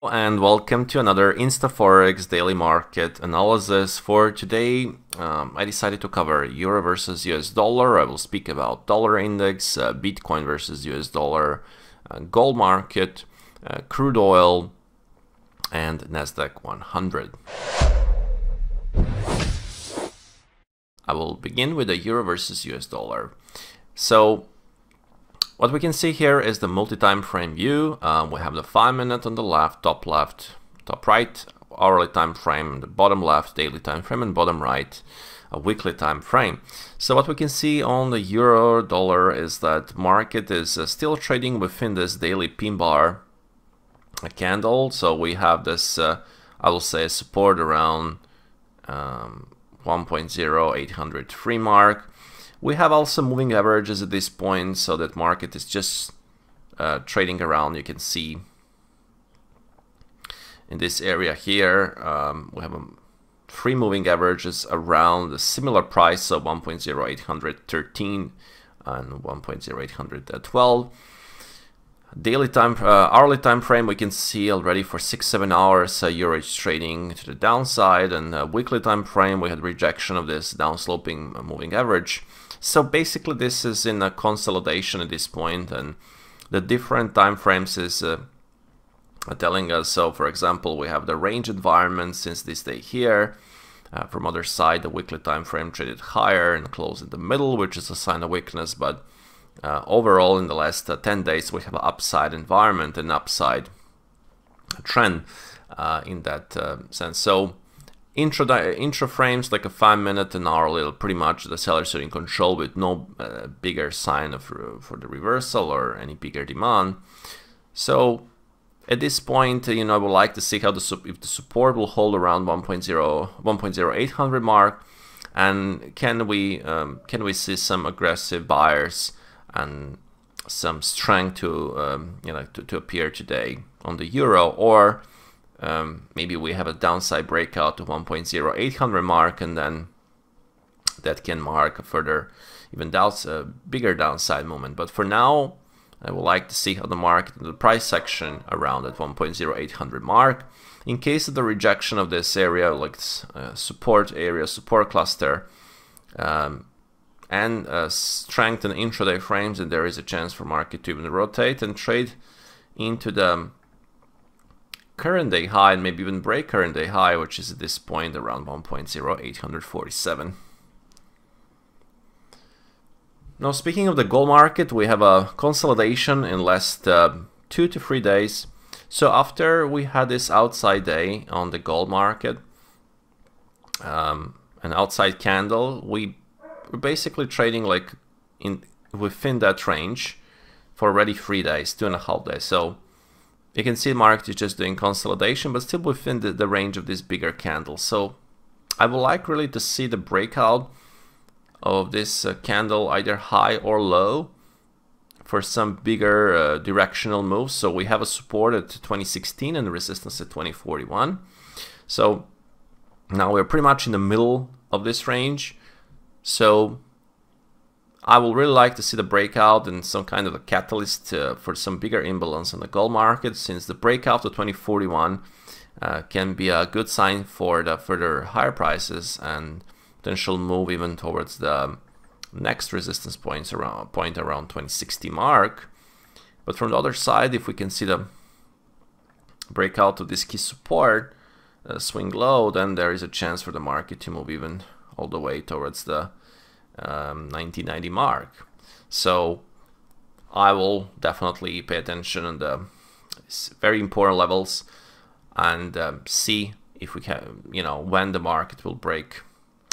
And welcome to another InstaForex daily market analysis. For today, I decided to cover Euro versus US dollar. I will speak about dollar index, Bitcoin versus US dollar, gold market, crude oil, and NASDAQ 100. I will begin with the Euro versus US dollar. So what we can see here is the multi-time frame view. We have the 5-minute on the left, top right, hourly time frame, the bottom left, daily time frame, and bottom right, a weekly time frame. So what we can see on the euro dollar is that market is still trading within this daily pin bar candle. So we have this, I will say, support around 1.0803 mark. We have also moving averages at this point, so that market is just trading around. You can see in this area here, we have three moving averages around a similar price, so 1.0813 and 1.0812. Daily time, hourly time frame, we can see already for 6-7 hours euro is trading to the downside, and weekly time frame we had rejection of this downsloping moving average. So basically this is in a consolidation at this point, and the different time frames is telling us. So for example, we have the range environment since this day here. From other side, the weekly time frame traded higher and closed in the middle, which is a sign of weakness, but overall in the last 10 days we have an upside environment and upside trend in that sense. So intra frames like a 5-minute and hourly, pretty much the sellers are in control with no bigger sign of for the reversal or any bigger demand. So at this point, I would like to see how if the support will hold around 1.0800 mark, and can we see some aggressive buyers and some strength to to appear today on the euro, or maybe we have a downside breakout to 1.0800 mark, and then that can mark a further even bigger downside moment. But for now, I would like to see how the market, the price section around at 1.0800 mark. In case of the rejection of this area, like support area, support cluster, and strengthen intraday frames, and there is a chance for market to even rotate and trade into the current day high, and maybe even break current day high, which is at this point around 1.0847. Now, speaking of the gold market, we have a consolidation in last 2 to 3 days. So after we had this outside day on the gold market, an outside candle, we're basically trading like within that range for already 3 days, 2.5 days. So you can see the market is just doing consolidation, but still within the range of this bigger candle. So I would like really to see the breakout of this candle, either high or low, for some bigger directional moves. So we have a support at 2016 and a resistance at 2041. So now we're pretty much in the middle of this range. So I will really like to see the breakout and some kind of a catalyst for some bigger imbalance on the gold market, since the breakout to 2041 can be a good sign for the further higher prices and potential move even towards the next resistance point around 2060 mark. But from the other side, if we can see the breakout of this key support, swing low, then there is a chance for the market to move even all the way towards the 1990 mark. So I will definitely pay attention on the very important levels and see if we can, when the market will break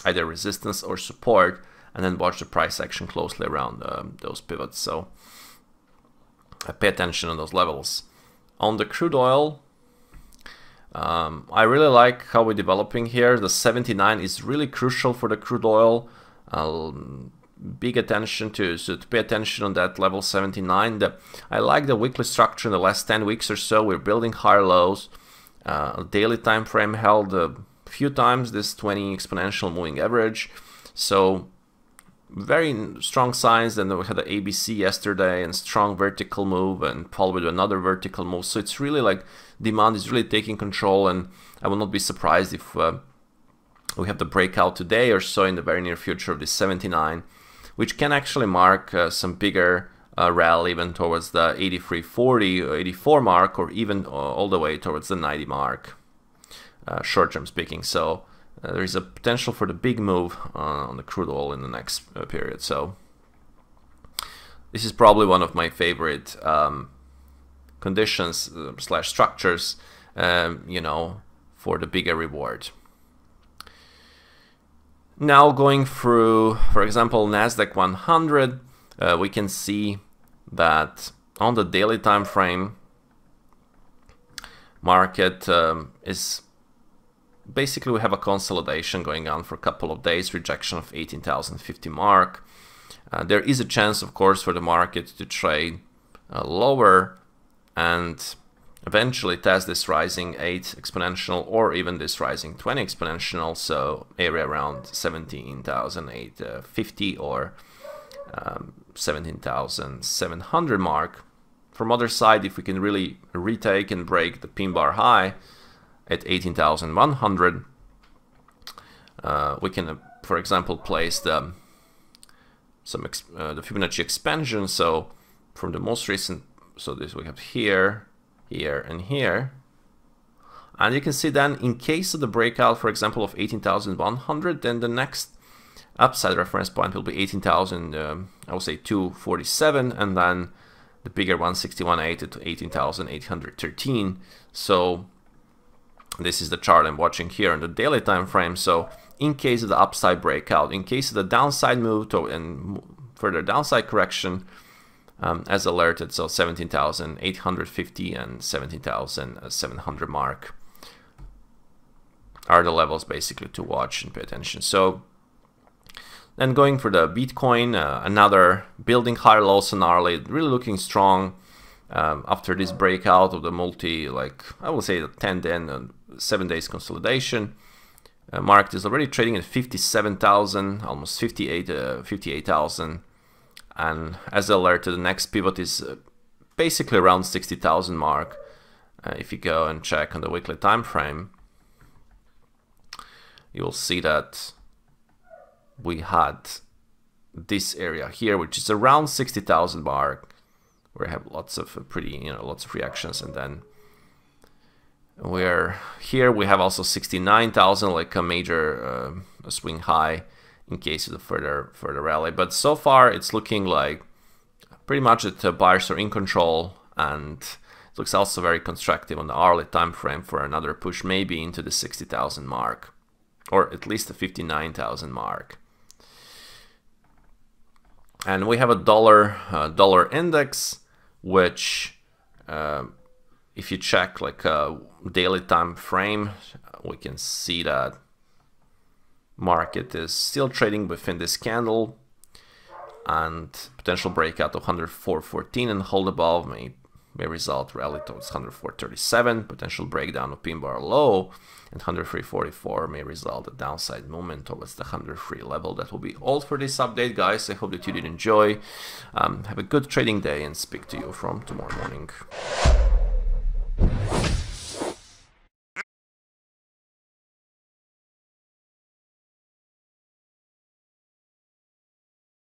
either resistance or support, and then watch the price action closely around those pivots. So pay attention on those levels. On the crude oil, I really like how we're developing here. The 79 is really crucial for the crude oil. Big attention to pay attention on that level 79. I like the weekly structure in the last 10 weeks or so. We're building higher lows. Daily time frame held a few times this 20 exponential moving average. So very strong signs. Then we had the ABC yesterday and strong vertical move, and followed with another vertical move. So it's really like demand is really taking control, and I will not be surprised if we have the breakout today or so in the very near future of this 79, which can actually mark some bigger rally even towards the 83.40 or 84 mark, or even all the way towards the 90 mark, short term speaking. So there is a potential for the big move on the crude oil in the next period. So this is probably one of my favorite conditions slash structures, you know, for the bigger reward. Now going through, for example, NASDAQ 100, we can see that on the daily time frame, market is basically, we have a consolidation going on for a couple of days, rejection of 18,050 mark. There is a chance, of course, for the market to trade lower and eventually test this rising 8 exponential or even this rising 20 exponential, so area around 17,850 or 17,700 mark. From other side, if we can really retake and break the pin bar high at 18,100, we can, for example, place the Fibonacci expansion. So from the most recent, so this we have here, here, and here. And you can see then, in case of the breakout, for example, of 18,100, then the next upside reference point will be 18,000, I would say 247, and then the bigger one, 61.80 to 18,813. So this is the chart I'm watching here in the daily time frame. So in case of the upside breakout, in case of the downside move to and further downside correction, as alerted, so 17,850 and 17,700 mark are the levels basically to watch and pay attention. So then going for the Bitcoin, another building higher low scenario, really looking strong after this breakout of the multi, like I will say the 10 and 7 days consolidation. Market is already trading at 57,000, almost 58,000. And as alerted, the next pivot is basically around 60,000 mark. If you go and check on the weekly time frame, you will see that we had this area here, which is around 60,000 mark, where we have lots of lots of reactions, and then we're here. We have also 69,000, like a major swing high, in case of the further rally. But so far it's looking like pretty much that buyers are in control, and it looks also very constructive on the hourly time frame for another push, maybe into the 60,000 mark, or at least the 59,000 mark. And we have a dollar index, which if you check like a daily time frame, we can see that market is still trading within this candle, and potential breakout of 104.14 and hold above may result rally towards 104.37. Potential breakdown of pin bar low and 103.44 may result a downside movement towards the 103 level. That will be all for this update, guys. I hope that you did enjoy. Have a good trading day, and speak to you from tomorrow morning.